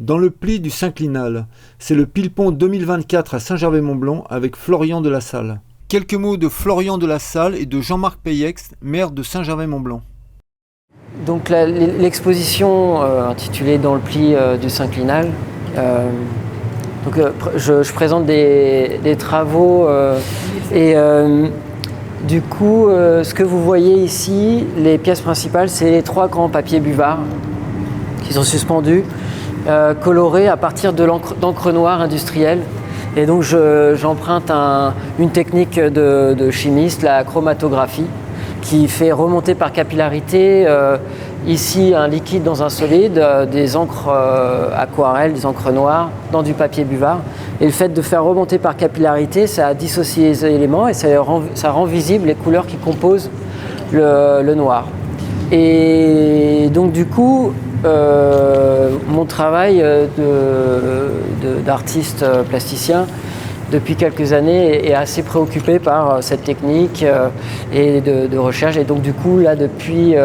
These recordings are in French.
Dans le pli du synclinal, c'est le Pilpon 2024 à Saint-Gervais-Mont-Blanc avec Florian de la Salle. Quelques mots de Florian de la Salle et de Jean-Marc Payex, maire de Saint-Gervais-Mont-Blanc. Donc l'exposition intitulée Dans le pli du synclinal, je présente des travaux du coup ce que vous voyez ici, les pièces principales, c'est les 3 grands papiers buvards qui sont suspendus, colorés à partir d'encre noire industrielle. Et donc j'emprunte une technique de chimiste, la chromatographie, qui fait remonter par capillarité ici un liquide dans un solide, des encres aquarelles, des encres noires dans du papier buvard. Et le fait de faire remonter par capillarité, ça dissocie les éléments et ça rend visible les couleurs qui composent le noir. Et donc du coup, mon travail d'artiste plasticien depuis quelques années est assez préoccupé par cette technique et de recherche. Et donc du coup, là depuis,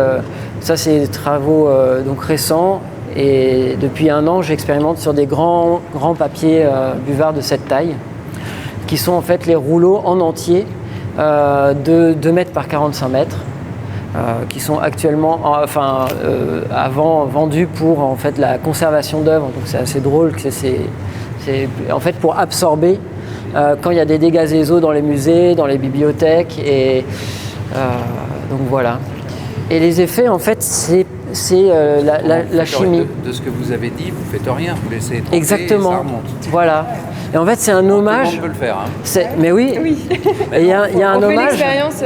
ça c'est des travaux donc récents, et depuis 1 an, j'expérimente sur des grands papiers buvards de cette taille, qui sont en fait les rouleaux en entier de 2 mètres par 45 mètres. Qui sont actuellement, avant vendus pour en fait la conservation d'œuvres. Donc c'est assez drôle que c'est en fait pour absorber quand il y a des dégâts ESO dans les musées, dans les bibliothèques, et donc voilà. Et les effets, en fait, c'est la chimie. De ce que vous avez dit, vous faites rien, vous laissez tremper. Exactement. Et ça remonte. Voilà. Et en fait, c'est un hommage. Tout le monde peut le faire. Hein. Mais oui. Et il y a un on hommage. On fait l'expérience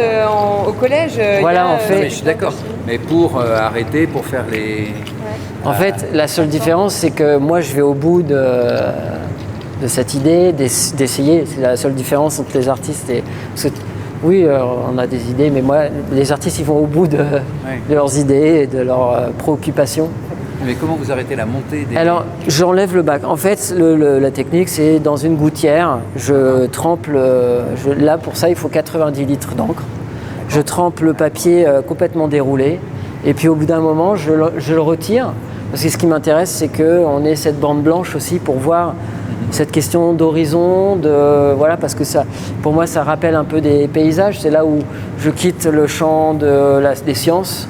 au collège. Voilà, on fait. Mais je suis d'accord. Mais pour arrêter, pour faire les. Ouais. En fait, la seule différence, c'est que moi, je vais au bout de cette idée, d'essayer. C'est la seule différence entre les artistes et. Oui, on a des idées, mais moi, les artistes, ils vont au bout de leurs idées et de leurs préoccupations. Mais comment vous arrêtez la montée des... Alors, j'enlève le bac. En fait, la technique, c'est dans une gouttière, je trempe là, pour ça, il faut 90 litres d'encre. Je trempe le papier complètement déroulé, et puis au bout d'un moment, je le retire, parce que ce qui m'intéresse, c'est qu'on ait cette bande blanche aussi pour voir cette question d'horizon, voilà, parce que ça, pour moi, ça rappelle un peu des paysages. C'est là où je quitte le champ des sciences,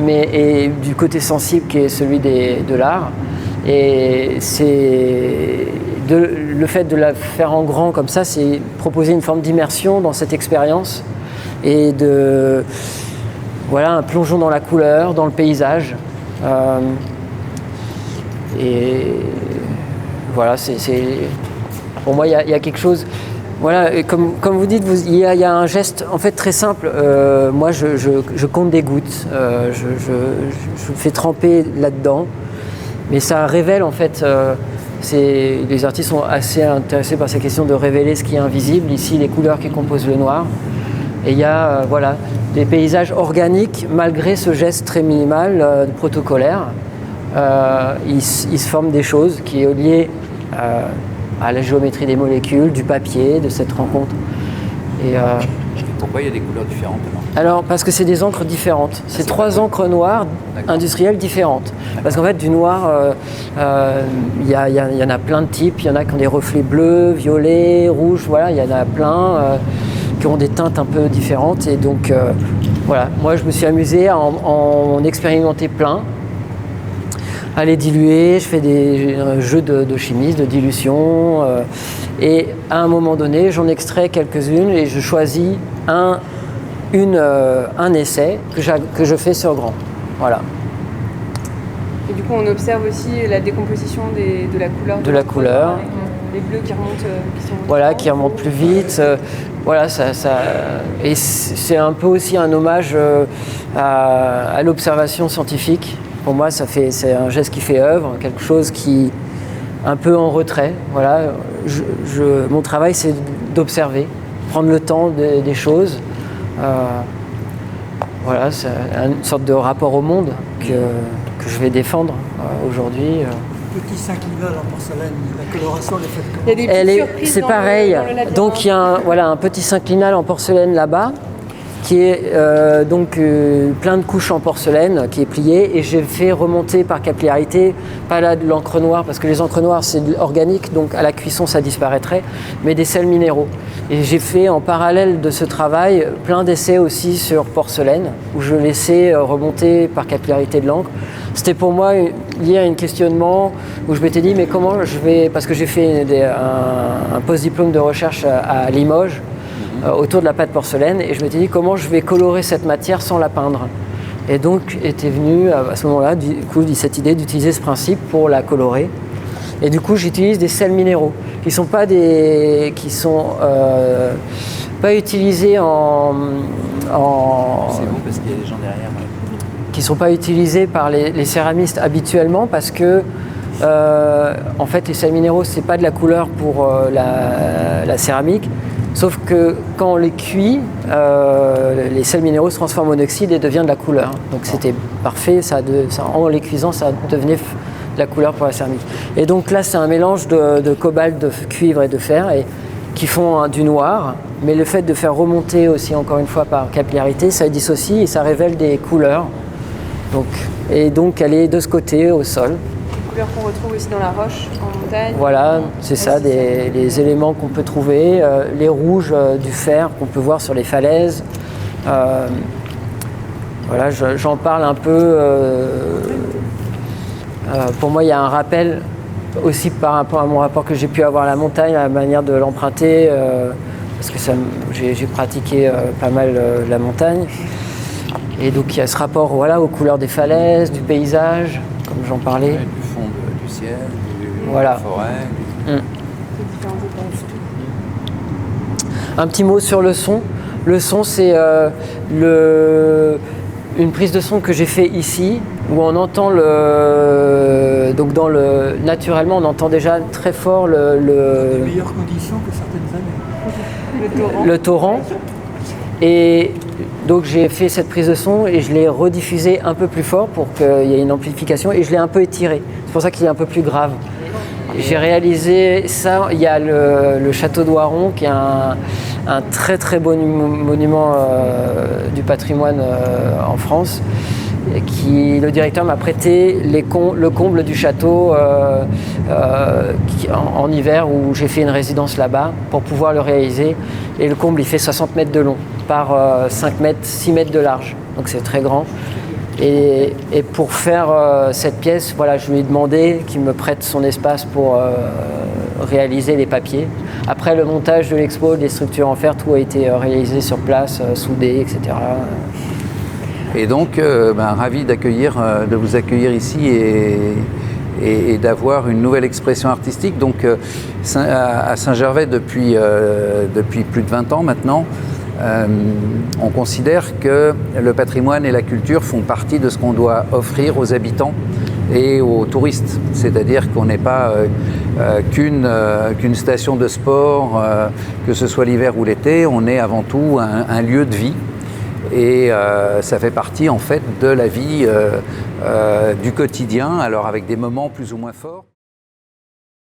et du côté sensible qui est celui de l'art. Et le fait de la faire en grand comme ça, c'est proposer une forme d'immersion dans cette expérience et voilà, un plongeon dans la couleur, dans le paysage. Et voilà, pour moi, il y a quelque chose. Voilà, et comme vous dites, il y a un geste en fait très simple. Moi, je compte des gouttes, je fais tremper là-dedans, mais ça révèle en fait. Les artistes sont assez intéressés par ces questions de révéler ce qui est invisible. Ici, les couleurs qui composent le noir. Et il y a voilà, des paysages organiques malgré ce geste très minimal protocolaire. Il se forment des choses qui est liées à la géométrie des molécules, du papier, de cette rencontre. Et pourquoi il y a des couleurs différentes alors, parce que c'est des encres différentes. C'est 3 encres noires industrielles différentes. Parce qu'en fait, du noir, il y en a plein de types. Il y en a qui ont des reflets bleus, violets, rouges. Voilà, il y en a plein qui ont des teintes un peu différentes. Et donc, voilà, moi, je me suis amusé à en expérimenter plein, à les diluer. Je fais des jeux de chimie, de dilution. Et à un moment donné, j'en extrais quelques-unes et je choisis un essai que je fais sur grand. Voilà. Et du coup, on observe aussi la décomposition de la couleur. De la couleur. Avec les bleus qui remontent, voilà, qui remontent plus vite. Voilà, et c'est un peu aussi un hommage à l'observation scientifique. Pour moi, c'est un geste qui fait œuvre, quelque chose qui un peu en retrait. Voilà, mon travail, c'est d'observer, prendre le temps des choses. Voilà, c'est une sorte de rapport au monde que je vais défendre aujourd'hui. Petit synclinal en porcelaine, la coloration elle est faite comment? Il y a des petites surprises c'est pareil. dans le labyrinthe. Donc il y a un petit synclinal en porcelaine là-bas. qui est plein de couches en porcelaine qui est plié, et j'ai fait remonter par capillarité, pas là de l'encre noire parce que les encres noires c'est organique, donc à la cuisson ça disparaîtrait, mais des sels minéraux. Et j'ai fait en parallèle de ce travail plein d'essais aussi sur porcelaine où je laissais remonter par capillarité de l'encre. C'était pour moi lié à un questionnement où je m'étais dit mais comment je vais, parce que j'ai fait un post-diplôme de recherche à Limoges autour de la pâte porcelaine, et je m'étais dit comment je vais colorer cette matière sans la peindre. Et donc était venue à ce moment-là cette idée d'utiliser ce principe pour la colorer. Et du coup j'utilise des sels minéraux qui sont pas pas utilisés en C'est bon parce qu'il y a des gens derrière. qui sont pas utilisés par les céramistes habituellement, parce que en fait les sels minéraux c'est pas de la couleur pour la céramique, sauf que quand on les cuit, les sels minéraux se transforment en oxyde et deviennent de la couleur. Donc c'était parfait, en les cuisant ça devenait de la couleur pour la céramique. Et donc là c'est un mélange de cobalt, de cuivre et de fer qui font du noir, mais le fait de faire remonter aussi encore une fois par capillarité, ça dissocie et ça révèle des couleurs. Donc elle est de ce côté au sol. Les couleurs qu'on retrouve aussi dans la roche, en montagne. Voilà, c'est ça, les éléments qu'on peut trouver, les rouges du fer qu'on peut voir sur les falaises. Voilà, j'en parle un peu. Pour moi, il y a un rappel aussi par rapport à mon rapport que j'ai pu avoir à la montagne, à la manière de l'emprunter, parce que j'ai pratiqué pas mal la montagne. Et donc il y a ce rapport aux couleurs des falaises, du paysage, comme j'en parlais. Ouais, du fond du ciel, de voilà. la forêt. Un petit mot sur le son. Le son, c'est une prise de son que j'ai fait ici, où on entend naturellement, on entend déjà très fort Les meilleures conditions que certaines années. le torrent. Et donc j'ai fait cette prise de son et je l'ai rediffusée un peu plus fort pour qu'il y ait une amplification, et je l'ai un peu étiré. C'est pour ça qu'il est un peu plus grave. J'ai réalisé ça. Il y a le château de Waron, qui est un très très beau monument du patrimoine en France. Le directeur m'a prêté le comble du château en hiver, où j'ai fait une résidence là-bas pour pouvoir le réaliser. Et le comble, il fait 60 mètres de long par 6 mètres de large. Donc c'est très grand. Et pour faire cette pièce, voilà, je lui ai demandé qu'il me prête son espace pour réaliser les papiers. Après le montage de l'expo, des structures en fer, tout a été réalisé sur place, soudé, etc. Et donc, ravi de vous accueillir ici et d'avoir une nouvelle expression artistique. Donc, à Saint-Gervais, depuis plus de 20 ans maintenant, on considère que le patrimoine et la culture font partie de ce qu'on doit offrir aux habitants et aux touristes. C'est-à-dire qu'on n'est pas qu'une station de sport, que ce soit l'hiver ou l'été, on est avant tout un lieu de vie. Et ça fait partie en fait de la vie du quotidien, alors avec des moments plus ou moins forts.